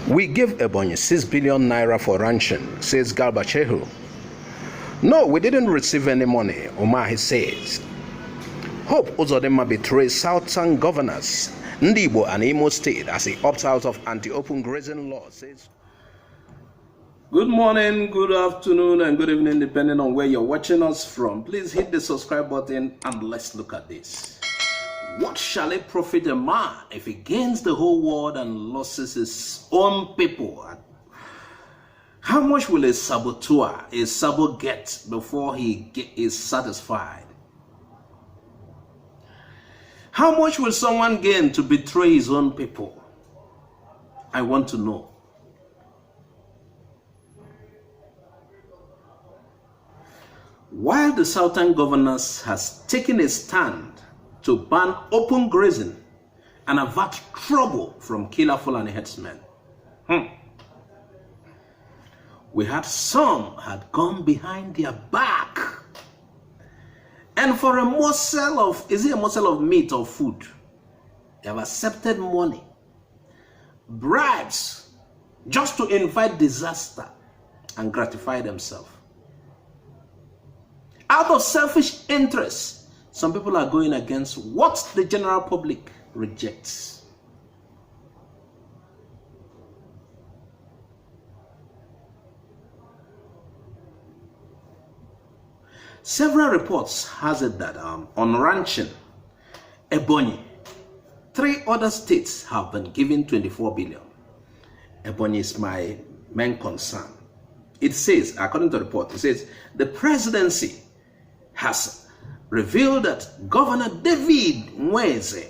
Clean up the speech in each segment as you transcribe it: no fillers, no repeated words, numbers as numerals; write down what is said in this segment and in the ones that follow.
We give Ebonyi 6 billion naira for ranching, says Garba Shehu. No, we didn't receive any money, Umahi says. Hope Uzodimma betrays southern governors, N6billion and Imo state as he opts out of anti-open grazing law, says. Good morning, good afternoon, and good evening, depending on where you're watching us from. Please hit the subscribe button and let's look at this. What shall it profit a man if he gains the whole world and loses his own people? How much will a saboteur, a sabo get before he is satisfied? How much will someone gain to betray his own people? I want to know. While the southern governors has taken a stand to ban open grazing and avert trouble from killer Fulani herdsmen, we had some had gone behind their back, and for a morsel of, is it a morsel of meat or food, they have accepted money, bribes, just to invite disaster and gratify themselves. Out of selfish interest, some people are going against what the general public rejects. Several reports has it that on ranching, Ebonyi, 3 other states have been given 24 billion. Ebonyi is my main concern. It says, according to the report, it says the presidency has revealed that Governor David Umahi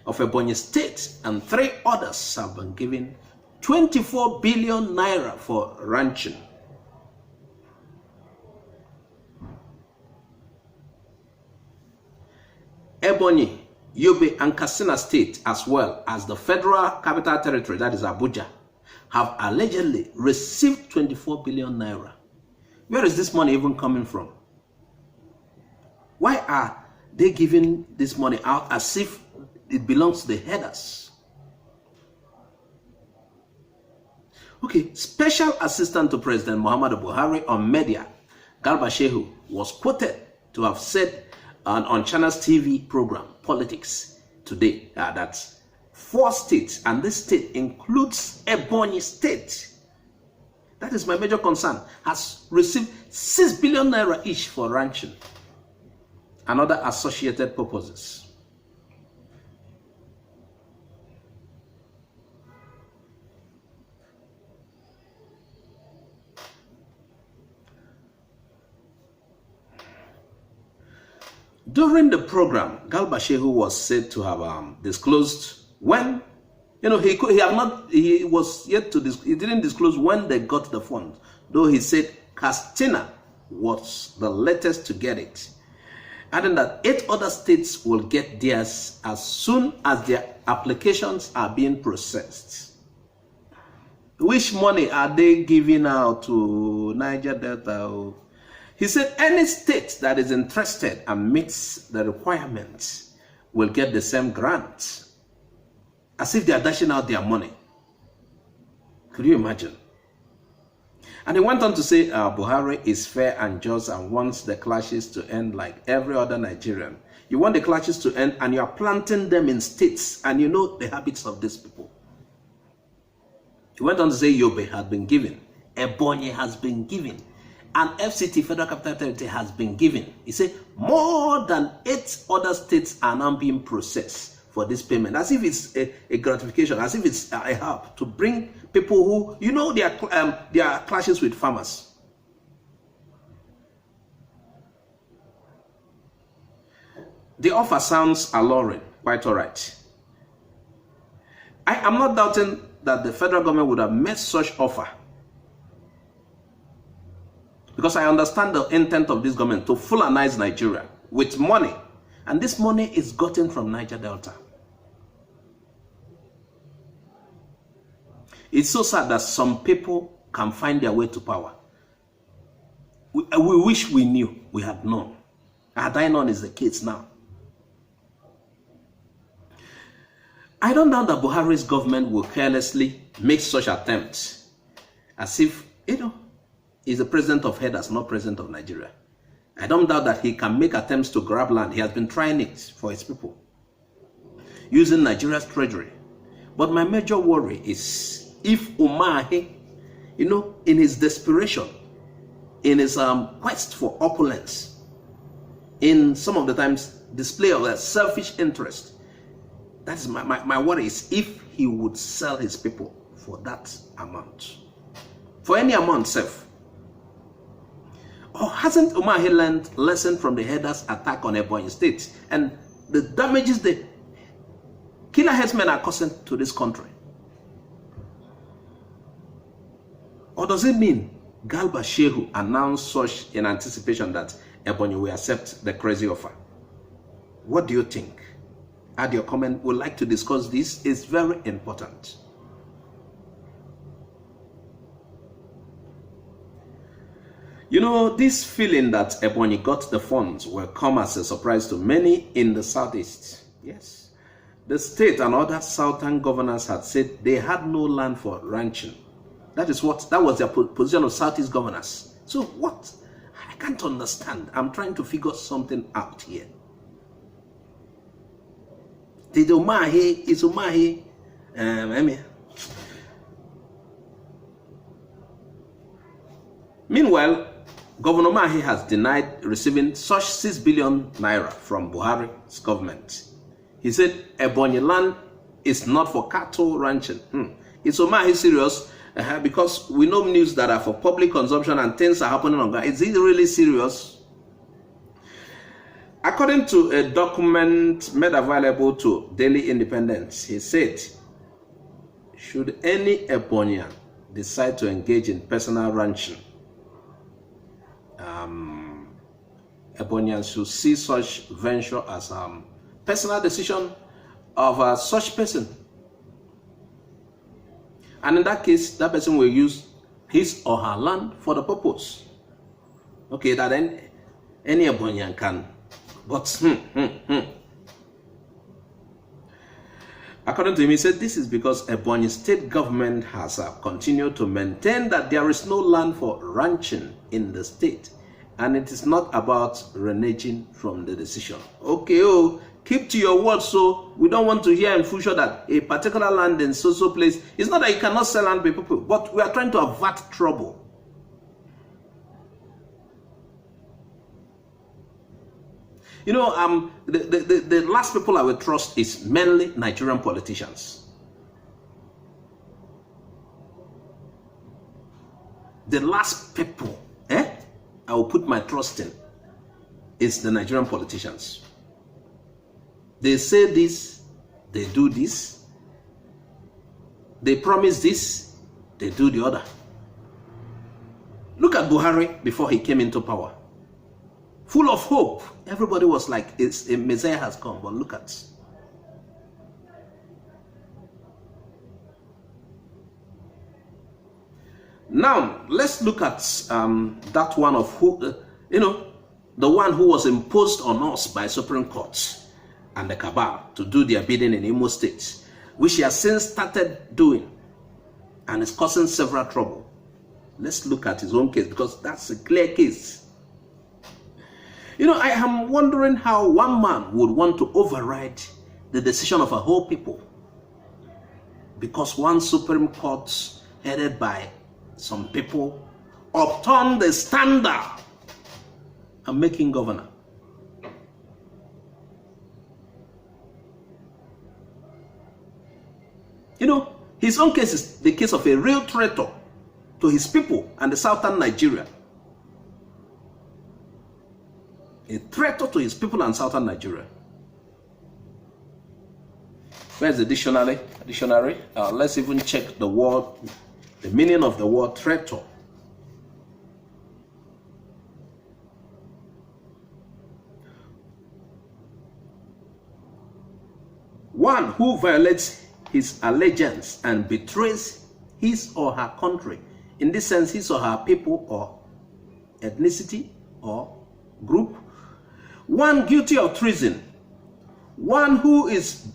of Ebonyi State and 3 others have been given 24 billion naira for ranching. Ebonyi, Yobe, and Katsina State, as well as the Federal Capital Territory, that is Abuja, have allegedly received 24 billion naira. Where is this money even coming from? Why are they giving this money out as if it belongs to the headers? Okay, Special Assistant to President Muhammadu Buhari on media, Garba Shehu, was quoted to have said on Channel's TV program, Politics Today, that 4 states, and this state includes Ebonyi State, that is my major concern, has received 6 billion naira each for ranching and other associated purposes. During the program, Garba Shehu was said to have disclosed when, he didn't disclose when they got the funds, though he said Katsina was the latest to get it, adding that 8 other states will get theirs as soon as their applications are being processed. Which money are they giving out to Niger Delta? He said any state that is interested and meets the requirements will get the same grant, as if they are dashing out their money. Could you imagine? And he went on to say Buhari is fair and just and wants the clashes to end like every other Nigerian. You want the clashes to end and you are planting them in states, and you know the habits of these people. He went on to say Yobe has been given, Ebonyi has been given, and FCT, Federal Capital Territory, has been given. He said more than 8 other states are now being processed for this payment, as if it's a gratification, as if it's a help to bring people who, they are clashes with farmers. The offer sounds alluring, quite all right. I am not doubting that the federal government would have made such offer, because I understand the intent of this government to Fulanize Nigeria with money, and this money is gotten from Niger Delta. It's so sad that some people can find their way to power. We wish we knew, we had known. Had I known is the case now. I don't doubt that Buhari's government will carelessly make such attempts as if, he's the president of herders, not president of Nigeria. I don't doubt that he can make attempts to grab land. He has been trying it for his people, using Nigeria's treasury. But my major worry is if Umahi, in his desperation, in his quest for opulence, in some of the times display of a selfish interest, that is my worry is if he would sell his people for that amount. For any amount, self. Or hasn't Umahi learned lesson from the herders' attack on Ebonyi State and the damages the killer herdsmen are causing to this country? Or does it mean Galba Shehu announced such in anticipation that Ebonyi will accept the crazy offer? What do you think? Add your comment. We'd like to discuss this. It's very important. This feeling that Ebonyi got the funds will come as a surprise to many in the southeast. Yes. The state and other southern governors had said they had no land for ranching. That was their position of southeast governors. So what? I can't understand. I'm trying to figure something out here. Did Umahi, Meanwhile, Governor Umahi has denied receiving such 6 billion naira from Buhari's government. He said Ebonyi land is not for cattle ranching. Is Umahi serious? Because we know news that are for public consumption and things are happening on ground. Is he really serious? According to a document made available to Daily Independence, he said, should any Ebonyian decide to engage in personal ranching, Ebonyians should see such venture as personal decision of such person. And in that case, that person will use his or her land for the purpose. Okay, that any Ebonyian can. But, according to him, he said this is because Ebonyi state government has continued to maintain that there is no land for ranching in the state. And it is not about reneging from the decision. Okay, keep to your word, so we don't want to hear in future that a particular land in so place. It's not that you cannot sell land to people, but we are trying to avert trouble. The last people I will trust is mainly Nigerian politicians. The last people I will put my trust in is the Nigerian politicians. They say this, they do this. They promise this, they do the other. Look at Buhari before he came into power. Full of hope. Everybody was like, a Messiah has come. But look at. Now, let's look at that one of who, the one who was imposed on us by Supreme Court and the cabal to do their bidding in Imo State, which he has since started doing and is causing several trouble. Let's look at his own case because that's a clear case. I am wondering how one man would want to override the decision of a whole people because one Supreme Court headed by some people upturned the standard and making governor. His own case is the case of a real traitor to his people and the southern Nigeria. A traitor to his people and southern Nigeria. Where's the dictionary? Let's even check the word, the meaning of the word traitor. One who violates his allegiance and betrays his or her country. In this sense, his or her people or ethnicity or group. One guilty of treason. One who is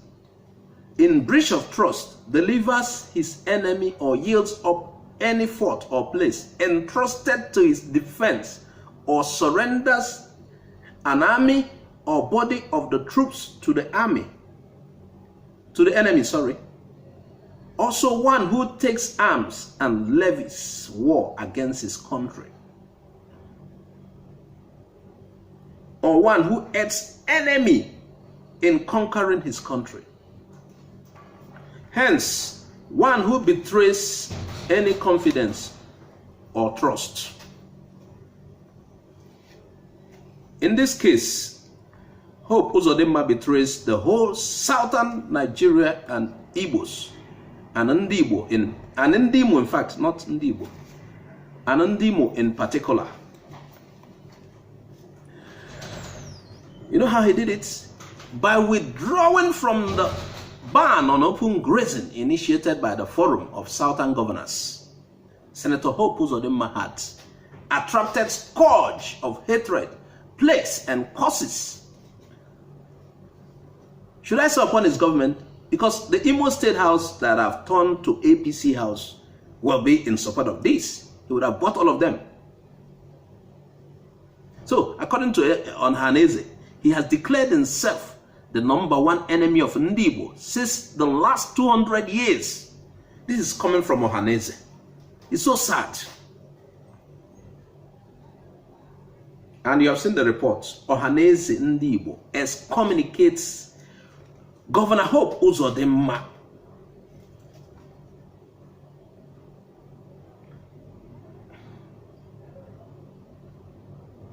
in breach of trust, delivers his enemy or yields up any fort or place entrusted to his defense, or surrenders an army or body of the troops to the enemy, Also one who takes arms and levies war against his country, or one who aids enemy in conquering his country. Hence, one who betrays any confidence or trust. In this case, Hope Uzodimma betrays the whole southern Nigeria and Igbos and N6billion in fact, not N6billion, and N6billion in particular. You know how he did it? By withdrawing from the ban on open grazing initiated by the Forum of Southern Governors. Senator Hope Uzodimma had attracted scourge of hatred, plagues, and curses. Should I say upon his government? Because the Imo State House that have turned to APC House will be in support of this. He would have bought all of them. So, according to Ohanaeze, he has declared himself the #1 enemy of N6billion since the last 200 years. This is coming from Ohanaeze. It's so sad. And you have seen the reports. Ohanaeze N6billion excommunicates Governor Hope Uzodimma.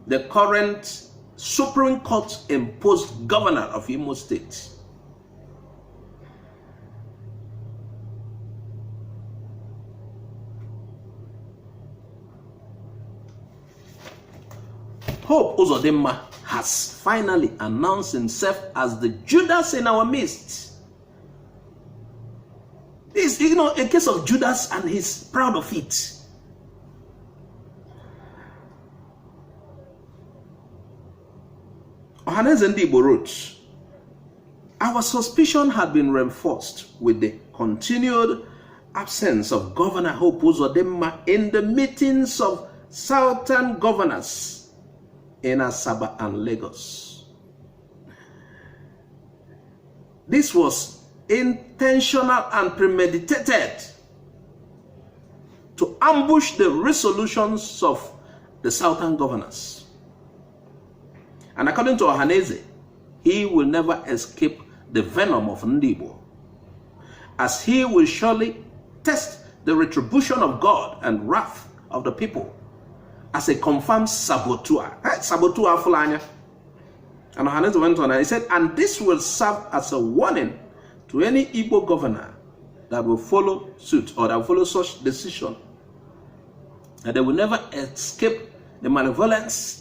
The current Supreme Court imposed governor of Imo State. Hope Uzodimma has finally announced himself as the Judas in our midst. This is, a case of Judas, and he's proud of it. Ohanaeze N6billion wrote, our suspicion had been reinforced with the continued absence of Governor Hope Uzodimma in the meetings of Southern governors in Asaba and Lagos. This was intentional and premeditated to ambush the resolutions of the Southern governors. And according to Ohanaeze, he will never escape the venom of N6billion, as he will surely test the retribution of God and wrath of the people as a confirmed saboteur. Saboteur Fulanya. And Ohanaeze went on and he said, and this will serve as a warning to any Igbo governor that will follow suit or that will follow such decision, that they will never escape the malevolence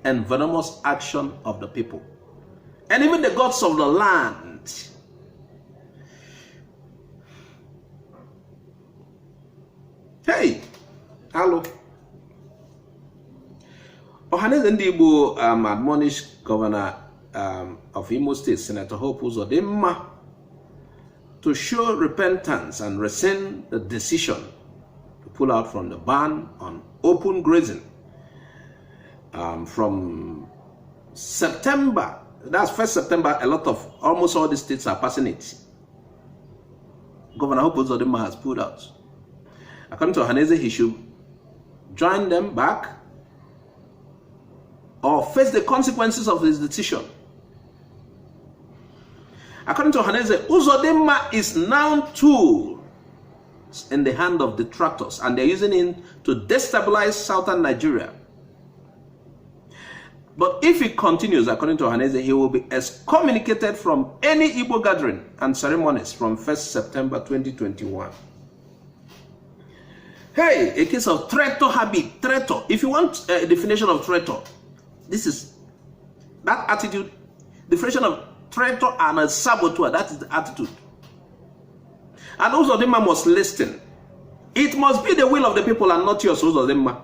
and venomous action of the people. And even the gods of the land. Hey, hello. Ohanaeze N6billion admonished Governor of Imo State, Senator Hope Uzodimma, to show repentance and rescind the decision to pull out from the ban on open grazing. From September, that's 1st September, almost all the states are passing it. Governor Hope Uzodimma has pulled out. According to Ohanaeze, he should join them back or face the consequences of his decision. According to Ohanaeze, Uzodimma is now tool in the hand of detractors, and they're using him to destabilize southern Nigeria. But if he continues, according to Ohanaeze, he will be excommunicated from any Igbo gathering and ceremonies from 1st September 2021. Hey, a case of traitor habit. Traitor. If you want a definition of traitor, this is that attitude. Definition of traitor and a saboteur. That is the attitude. And Uzodimma must listen. It must be the will of the people and not yours, Uzodimma.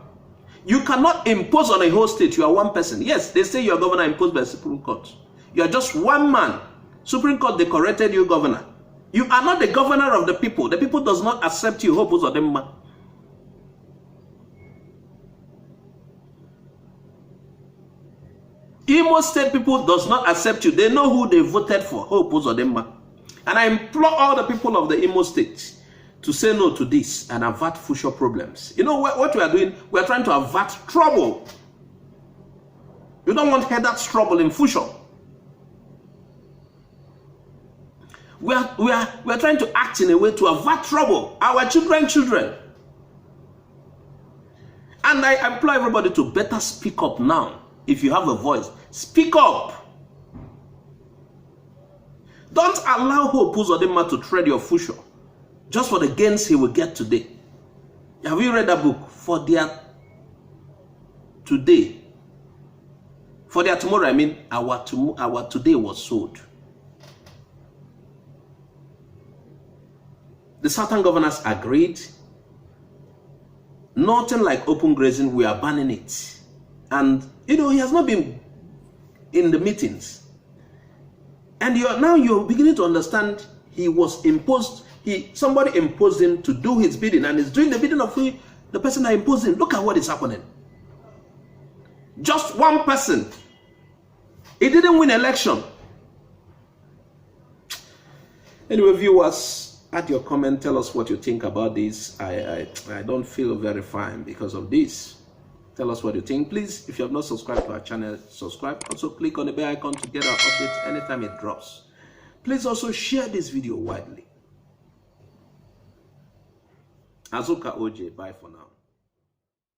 You cannot impose on a whole state. You are one person. Yes, they say you are governor imposed by the Supreme Court. You are just one man. Supreme Court decorated you governor. You are not the governor of the people. The people does not accept you. Hope Uzodimma. Imo State people does not accept you. They know who they voted for. Hope Uzodimma. And I implore all the people of the Imo State to say no to this and avert future problems. You know what we are doing? We are trying to avert trouble. You don't want headed trouble in future. We are trying to act in a way to avert trouble. Our children. And I implore everybody to better speak up now. If you have a voice, speak up. Don't allow Hope Uzodimma to tread your future just for the gains he will get today. Have you read that book? For their today. For their tomorrow, I mean, our today was sold. The Southern governors agreed. Nothing like open grazing, we are banning it. And, you know, he has not been in the meetings. And now you're beginning to understand he was imposed, somebody imposed him to do his bidding, and he's doing the bidding of the person that imposed him. Look at what is happening. Just one person. He didn't win election. Anyway, viewers, add your comment, tell us what you think about this. I don't feel very fine because of this. Tell us what you think. Please, if you have not subscribed to our channel, subscribe. Also, click on the bell icon to get our updates anytime it drops. Please also share this video widely. Azuka OJ, bye for now.